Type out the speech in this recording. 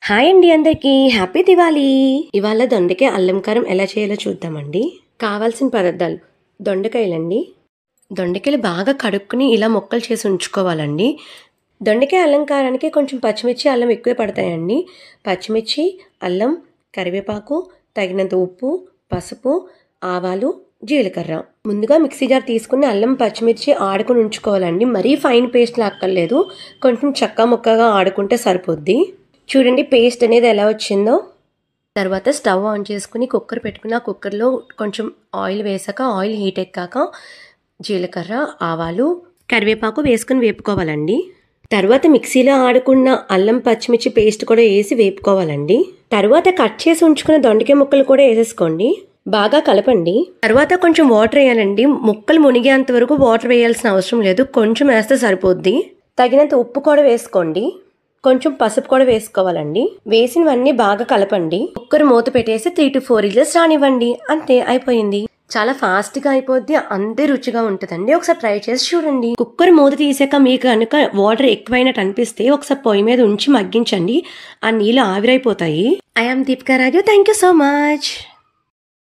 Hi అండి అందరికి happy Diwali. ఇవాళ దొండకాయ అల్లం కారం ఎలా చేయాలో చూద్దామండి. కావాల్సిన పదార్థాలు దొండకాయలండి. దొండకాయలు బాగా కడుక్కుని ఇలా ముక్కలు చేసి ఉంచుకోవాలండి. దొండకాయ అల్లం కారానికి కొంచెం పచ్చిమిర్చి అల్లం ఎక్కువే పడతాయండి. పచ్చిమిర్చి, అల్లం, కరివేపాకు, తగినంత ఉప్పు, పసుపు, ఆవాలు, జీలకర్ర. ముందుగా మిక్సీ జార్ తీసుకుని అల్లం పచ్చిమిర్చి ఆడుకుని ఉంచుకోవాలండి. మరీ ఫైన్ పేస్ట్ లాక్కర్లేదు, కొంచెం చక్కా ముక్కగా ఆడుకుంటే సరిపోద్ది. చూడండి పేస్ట్ అనేది ఎలా వచ్చిందో. తర్వాత స్టవ్ ఆన్ చేసుకుని కుక్కర్ పెట్టుకుని ఆ కుక్కర్లో కొంచెం ఆయిల్ వేసాక ఆయిల్ హీట్ ఎక్కాక జీలకర్ర, ఆవాలు, కరివేపాకు వేసుకుని వేపుకోవాలండి. తర్వాత మిక్సీలో ఆడుకున్న అల్లం పచ్చిమిర్చి పేస్ట్ కూడా వేసి వేపుకోవాలండి. తర్వాత కట్ చేసి ఉంచుకున్న దొండకాయ ముక్కలు కూడా వేసేసుకోండి. బాగా కలపండి. తర్వాత కొంచెం వాటర్ వేయాలండి. ముక్కలు మునిగేంత వరకు వాటర్ వేయాల్సిన అవసరం లేదు, కొంచెం వేస్తే సరిపోద్ది. తగినంత ఉప్పు కూడా వేసుకోండి. కొంచెం పసుపు కూడా వేసుకోవాలండి. వేసినవన్నీ బాగా కలపండి. కుక్కర్ మూత పెట్టేసి 3 to 4 విజిల్స్ రానివ్వండి. అంతే, అయిపోయింది. చాలా ఫాస్ట్గా అయిపోద్ది, అంతే రుచిగా ఉంటుందండి. ఒకసారి ట్రై చేసి చూడండి. కుక్కర్ మూత తీసాక మీకు కనుక వాటర్ ఎక్కువైనట్టు అనిపిస్తే ఒకసారి పొయ్యి మీద ఉంచి మగ్గించండి. ఆ నీళ్ళు ఆవిరైపోతాయి. I am Deepika Raju. Thank you so much.